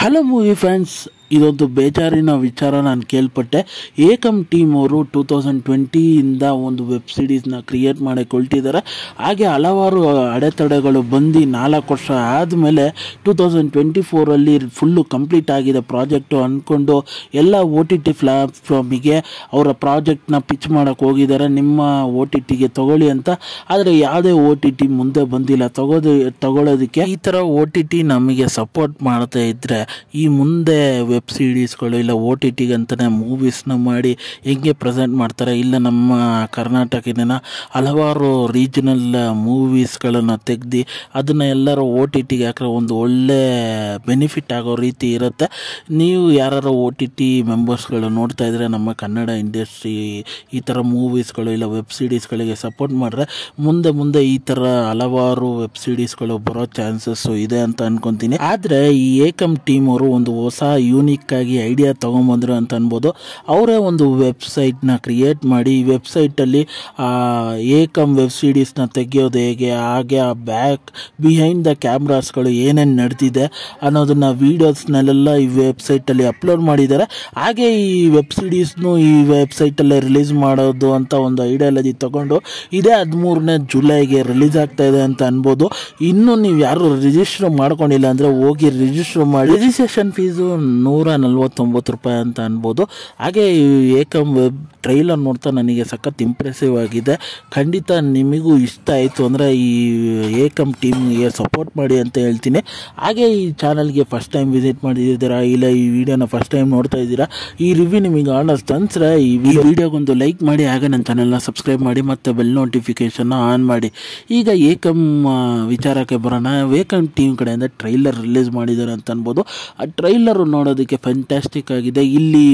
Hello movie fans, ಇದೊಂದು ಬೇಜಾರಿನ ವಿಚಾರ ನಾನು ಕೇಳ್ಪಟ್ಟೆ. ಏಕಮ್ ಟೀಮ್ ಅವರು 2020ಇಂದ ಒಂದು ವೆಬ್ ಸಿರೀಸ್ನ ಕ್ರಿಯೇಟ್ ಮಾಡಿಕೊಳ್ತಿದ್ದಾರೆ. ಹಾಗೆ ಹಲವಾರು ಅಡೆತಡೆಗಳು ಬಂದು 4 ವರ್ಷ ಆದಮೇಲೆ 2024ಅಲ್ಲಿ ಫುಲ್ಲು ಕಂಪ್ಲೀಟ್ ಆಗಿದೆ ಪ್ರಾಜೆಕ್ಟು ಅಂದ್ಕೊಂಡು ಎಲ್ಲ OTT ಪ್ಲಾಟ್ಫಾರ್ಮಿಗೆ ಅವರ ಪ್ರಾಜೆಕ್ಟ್ನ ಪಿಚ್ ಮಾಡೋಕ್ಕೆ ಹೋಗಿದ್ದಾರೆ, ನಿಮ್ಮ OTTಗೆ ತಗೊಳ್ಳಿ ಅಂತ. ಆದರೆ ಯಾವುದೇ OTT ಮುಂದೆ ಬಂದಿಲ್ಲ ತಗೊಳ್ಳೋದಕ್ಕೆ. ಈ ಥರ OTT ನಮಗೆ ಸಪೋರ್ಟ್ ಮಾಡ್ತಾ ಇದ್ದರೆ ಈ ಮುಂದೆ ವೆಬ್ ಸಿರೀಸ್ಗಳು ಇಲ್ಲ OTTಗೆ ಅಂತಲೇ ಮೂವೀಸ್ನ ಮಾಡಿ ಹೆಂಗೆ ಪ್ರೆಸೆಂಟ್ ಮಾಡ್ತಾರೆ, ಇಲ್ಲ ನಮ್ಮ ಕರ್ನಾಟಕದ ಹಲವಾರು ರೀಜನಲ್ ಮೂವೀಸ್ಗಳನ್ನು ತೆಗೆದು ಅದನ್ನು ಎಲ್ಲರೂ OTTಗೆ ಹಾಕಿದ್ರೆ ಒಂದು ಒಳ್ಳೆ ಬೆನಿಫಿಟ್ ಆಗೋ ರೀತಿ ಇರುತ್ತೆ. ನೀವು ಯಾರು OTT ಮೆಂಬರ್ಸ್ಗಳು ನೋಡ್ತಾ ಇದ್ದರೆ ನಮ್ಮ ಕನ್ನಡ ಇಂಡಸ್ಟ್ರಿ ಈ ಥರ ಮೂವೀಸ್ಗಳು ಇಲ್ಲ ವೆಬ್ ಸಿರೀಸ್ಗಳಿಗೆ ಸಪೋರ್ಟ್ ಮಾಡಿದ್ರೆ ಮುಂದೆ ಈ ಥರ ಹಲವಾರು ವೆಬ್ ಸಿರೀಸ್ಗಳು ಬರೋ ಚಾನ್ಸಸ್ಸು ಇದೆ ಅಂತ ಅನ್ಕೊತೀನಿ. ಆದರೆ ಈ ಏಕಮ್ ಟೀಮ್ ಅವರು ಒಂದು ಹೊಸ ಯೂನಿಕ್ ಆಗಿ ಐಡಿಯಾ ತೊಗೊಂಬಂದ್ರು ಅಂತ ಅನ್ಬೋದು. ಅವರೇ ಒಂದು ವೆಬ್ಸೈಟ್ನ ಕ್ರಿಯೇಟ್ ಮಾಡಿ ಈ ವೆಬ್ಸೈಟಲ್ಲಿ ಏಕಮ್ ವೆಬ್ ಸಿರೀಸ್ನ ತೆಗೆಯೋದು ಹೇಗೆ, ಹಾಗೆ ಆ ಬಿಹೈಂಡ್ ದ ಕ್ಯಾಮ್ರಾಸ್ಗಳು ಏನೇನು ನಡೆದಿದೆ ಅನ್ನೋದನ್ನು ವೀಡಿಯೋಸ್ನಲ್ಲೆಲ್ಲ ಈ ವೆಬ್ಸೈಟಲ್ಲಿ ಅಪ್ಲೋಡ್ ಮಾಡಿದ್ದಾರೆ. ಹಾಗೆ ಈ ವೆಬ್ ಸಿರೀಸ್ನು ಈ ವೆಬ್ಸೈಟಲ್ಲೇ ರಿಲೀಸ್ ಮಾಡೋದು ಅಂತ ಒಂದು ಐಡಿಯಾಲಜಿ ತಗೊಂಡು ಇದೇ 13ನೇ ಜುಲೈಗೆ ರಿಲೀಸ್ ಆಗ್ತಾ ಇದೆ ಅಂತ ಅನ್ಬೋದು. ಇನ್ನೂ ನೀವು ಯಾರು ರಿಜಿಸ್ಟರ್ ಮಾಡ್ಕೊಂಡಿಲ್ಲ ಅಂದರೆ ಹೋಗಿ ರಿಜಿಸ್ಟರ್ ಮಾಡಿ. ರಿಜಿಸ್ಟ್ರೇಷನ್ ಫೀಸು $149 ಅಂತ ಅನ್ಬೋದು. ಹಾಗೆ ಈ ಏಕಮ್ ವೆಬ್ ಟ್ರೈಲರ್ ನೋಡ್ತಾ ನನಗೆ ಸಖತ್ ಇಂಪ್ರೆಸಿವ್ ಆಗಿದೆ. ಖಂಡಿತ ನಿಮಗೂ ಇಷ್ಟ ಆಯಿತು ಅಂದರೆ ಈ ಏಕಮ್ ಟೀಮ್ಗೆ ಸಪೋರ್ಟ್ ಮಾಡಿ ಅಂತ ಹೇಳ್ತೀನಿ. ಹಾಗೆ ಈ ಚಾನಲ್ಗೆ ಫಸ್ಟ್ ಟೈಮ್ ವಿಸಿಟ್ ಮಾಡಿದ್ದೀರಾ ಇಲ್ಲ ಈ ವಿಡಿಯೋನ ಫಸ್ಟ್ ಟೈಮ್ ನೋಡ್ತಾ ಇದ್ದೀರಾ, ಈ ರಿವ್ಯೂ ನಿಮಗೆ ಆನಸ್ಟ್ ಅನ್ಸ್ರೆ ಈ ವಿಡಿಯೋಗೊಂದು ಲೈಕ್ ಮಾಡಿ, ಹಾಗೆ ನನ್ನ ಚಾನಲ್ನ ಸಬ್ಸ್ಕ್ರೈಬ್ ಮಾಡಿ ಮತ್ತು ಬೆಲ್ ನೋಟಿಫಿಕೇಷನ್ನ ಆನ್ ಮಾಡಿ. ಈಗ ಏಕಮ್ ವಿಚಾರಕ್ಕೆ ಬರೋಣ. ಏಕಮ್ ಟೀಮ್ ಕಡೆಯಿಂದ ಟ್ರೈಲರ್ ರಿಲೀಸ್ ಮಾಡಿದ್ದಾರೆ ಅಂತ ಅನ್ಬೋದು. ಆ ಟ್ರೈಲರು ನೋಡೋದಕ್ಕೆ ಫ್ಯಾಂಟಾಸ್ಟಿಕ್ ಆಗಿದೆ. ಇಲ್ಲಿ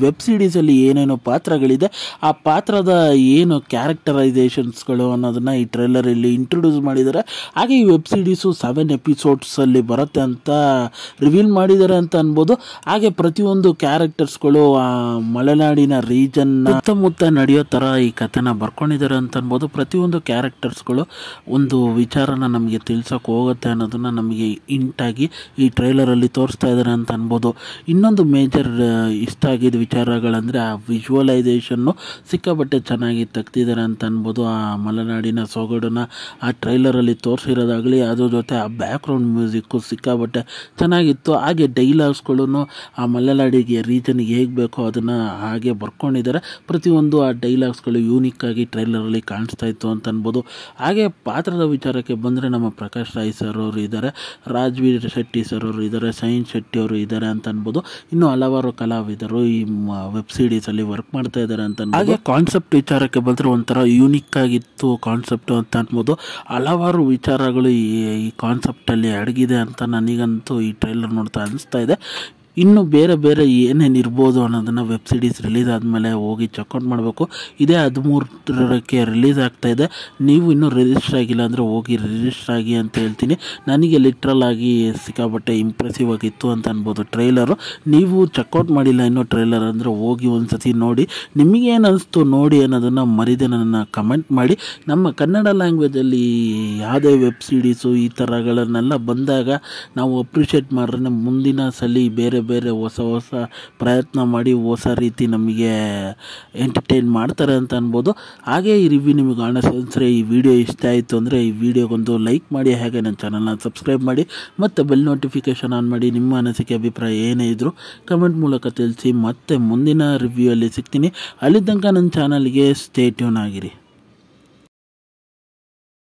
ವೆಬ್ ಸಿರೀಸಲ್ಲಿ ಏನೇನೋ ಪಾತ್ರಗಳಿದೆ, ಆ ಪಾತ್ರದ ಏನು ಕ್ಯಾರೆಕ್ಟರೈಸೇಷನ್ಸ್ಗಳು ಅನ್ನೋದನ್ನು ಈ ಟ್ರೈಲರಲ್ಲಿ ಇಂಟ್ರೊಡ್ಯೂಸ್ ಮಾಡಿದ್ದಾರೆ. ಹಾಗೆ ಈ ವೆಬ್ ಸಿರೀಸು 7 ಎಪಿಸೋಡ್ಸಲ್ಲಿ ಬರುತ್ತೆ ಅಂತ ರಿವೀಲ್ ಮಾಡಿದ್ದಾರೆ ಅಂತ ಅನ್ಬೋದು. ಹಾಗೆ ಪ್ರತಿಯೊಂದು ಕ್ಯಾರೆಕ್ಟರ್ಸ್ಗಳು ಆ ಮಲೆನಾಡಿನ ರೀಜನ್ ಸುತ್ತಮುತ್ತ ನಡೆಯೋ ಥರ ಈ ಕಥೆನ ಬರ್ಕೊಂಡಿದ್ದಾರೆ ಅಂತ ಅನ್ಬೋದು. ಪ್ರತಿಯೊಂದು ಕ್ಯಾರೆಕ್ಟರ್ಸ್ಗಳು ಒಂದು ವಿಚಾರನ ನಮಗೆ ತಿಳ್ಸೋಕೆ ಹೋಗುತ್ತೆ ಅನ್ನೋದನ್ನು ನಮಗೆ ಇಂಟಾಗಿ ಈ ಟ್ರೈಲರಲ್ಲಿ ತೋರಿಸ್ತಾ ಇದ್ದಾರೆ ಅಂತ ಅನ್ಬೋದು. ಇನ್ನೊಂದು ಮೇಜರ್ ಇಷ್ಟ ಆಗಿದ್ದ ವಿಚಾರಗಳಂದರೆ ಆ ವಿಜುವಲೈಸೇಷನ್ನು ಸಿಕ್ಕಾಪಟ್ಟೆ ಚೆನ್ನಾಗಿ ತೆಗ್ದಿದ್ದಾರೆ ಅಂತ ಅನ್ಬೋದು. ಆ ಮಲೆನಾಡಿನ ಸೊಗಡನ್ನು ಆ ಟ್ರೈಲರಲ್ಲಿ ತೋರಿಸಿರೋದಾಗಲಿ, ಅದ್ರ ಜೊತೆ ಆ ಬ್ಯಾಕ್ಗ್ರೌಂಡ್ ಮ್ಯೂಸಿಕ್ಕು ಸಿಕ್ಕಾಪಟ್ಟೆ ಚೆನ್ನಾಗಿತ್ತು. ಹಾಗೆ ಡೈಲಾಗ್ಸ್ಗಳು ಆ ಮಲೆನಾಡಿಗೆ ರೀಜನ್ಗೆ ಹೇಗೆ ಬೇಕೋ ಅದನ್ನು ಹಾಗೆ ಬರ್ಕೊಂಡಿದ್ದಾರೆ. ಪ್ರತಿಯೊಂದು ಆ ಡೈಲಾಗ್ಸ್ಗಳು ಯೂನಿಕ್ಕಾಗಿ ಟ್ರೈಲರಲ್ಲಿ ಕಾಣಿಸ್ತಾ ಇತ್ತು ಅಂತ ಅನ್ಬೋದು. ಹಾಗೆ ಪಾತ್ರದ ವಿಚಾರಕ್ಕೆ ಬಂದರೆ ನಮ್ಮ ಪ್ರಕಾಶ್ ರಾಯ್ ಸರ್ ಅವರು ಇದ್ದಾರೆ, ರಾಜ್ವೀರ್ ಶೆಟ್ಟಿ ಸರ್ ಅವರು ಇದ್ದಾರೆ, ಸೈನ್ ಶೆಟ್ಟಿ ಅವರು ಇದ್ದಾರೆ ಅಂತ ಅನ್ಬೋದು. ಇನ್ನು ಹಲವಾರು ಕಲಾವಿದರು ಈ ವೆಬ್ ಸಿರೀಸಲ್ಲಿ ವರ್ಕ್ ಮಾಡ್ತಾ ಇದ್ದಾರೆ ಅಂತ. ಹಾಗೆ ಕಾನ್ಸೆಪ್ಟ್ ವಿಚಾರಕ್ಕೆ ಬಂದರೆ ಒಂಥರ ಯೂನಿಕ್ ಆಗಿತ್ತು ಕಾನ್ಸೆಪ್ಟು ಅಂತ ಅನ್ಬೋದು. ಹಲವಾರು ವಿಚಾರಗಳು ಈ ಕಾನ್ಸೆಪ್ಟಲ್ಲಿ ಅಡಗಿದೆ ಅಂತ ನನಗಂತೂ ಈ ಟ್ರೈಲರ್ ನೋಡ್ತಾ ಅನಿಸ್ತಾ ಇದೆ. ಇನ್ನು ಬೇರೆ ಏನೇನು ಇರ್ಬೋದು ಅನ್ನೋದನ್ನು ವೆಬ್ ಸಿರೀಸ್ ರಿಲೀಸ್ ಆದಮೇಲೆ ಹೋಗಿ ಚೆಕ್ಔಟ್ ಮಾಡಬೇಕು. ಇದೇ 13ಕ್ಕೆ ರಿಲೀಸ್ ಆಗ್ತಾ ಇದೆ. ನೀವು ಇನ್ನೂ ರಿಜಿಸ್ಟರ್ ಆಗಿಲ್ಲ ಅಂದರೆ ಹೋಗಿ ರಿಜಿಸ್ಟರ್ ಆಗಿ ಅಂತ ಹೇಳ್ತೀನಿ. ನನಗೆ ಲಿಟ್ರಲ್ ಆಗಿ ಸಿಕ್ಕಾಪಟ್ಟೆ ಇಂಪ್ರೆಸಿವ್ ಆಗಿತ್ತು ಅಂತ ಅನ್ಬೋದು ಟ್ರೈಲರು. ನೀವು ಚೆಕ್ಔಟ್ ಮಾಡಿಲ್ಲ ಇನ್ನೂ ಟ್ರೈಲರ್ ಅಂದರೆ ಹೋಗಿ ಒಂದು ಸತಿ ನೋಡಿ, ನಿಮಗೇನು ಅನಿಸ್ತು ನೋಡಿ ಅನ್ನೋದನ್ನು ಮರಿದೆ ನನ್ನ ಕಮೆಂಟ್ ಮಾಡಿ. ನಮ್ಮ ಕನ್ನಡ ಲ್ಯಾಂಗ್ವೇಜಲ್ಲಿ ಯಾವುದೇ ವೆಬ್ ಸಿರೀಸು ಈ ಥರಗಳನ್ನೆಲ್ಲ ಬಂದಾಗ ನಾವು ಅಪ್ರಿಷಿಯೇಟ್ ಮಾಡಿದ್ರೆ ಮುಂದಿನ ಸಲ ಬೇರೆ ಹೊಸ ಪ್ರಯತ್ನ ಮಾಡಿ ಹೊಸ ರೀತಿ ನಮಗೆ ಎಂಟರ್ಟೈನ್ ಮಾಡ್ತಾರೆ ಅಂತ ಅನ್ಬೋದು. ಹಾಗೆ ಈ ರಿವ್ಯೂ ನಿಮಗೆ ಅನಿಸಿದ್ರೆ ಈ ವಿಡಿಯೋ ಇಷ್ಟ ಆಯಿತು ಅಂದರೆ ಈ ವಿಡಿಯೋಗೊಂದು ಲೈಕ್ ಮಾಡಿ, ಹಾಗೆ ನನ್ನ ಚಾನಲ್ನ ಸಬ್ಸ್ಕ್ರೈಬ್ ಮಾಡಿ ಮತ್ತು ಬೆಲ್ ನೋಟಿಫಿಕೇಷನ್ ಆನ್ ಮಾಡಿ. ನಿಮ್ಮ ಅನಿಸಿಕೆ ಅಭಿಪ್ರಾಯ ಏನೇ ಇದ್ದರೂ ಕಮೆಂಟ್ ಮೂಲಕ ತಿಳಿಸಿ. ಮತ್ತೆ ಮುಂದಿನ ರಿವ್ಯೂ ಅಲ್ಲಿ ಸಿಗ್ತೀನಿ. ಅಲ್ಲಿ ತನಕ ನನ್ನ ಚಾನಲ್ಗೆ ಸ್ಟೇ ಟ್ಯೂನ್ ಆಗಿರಿ.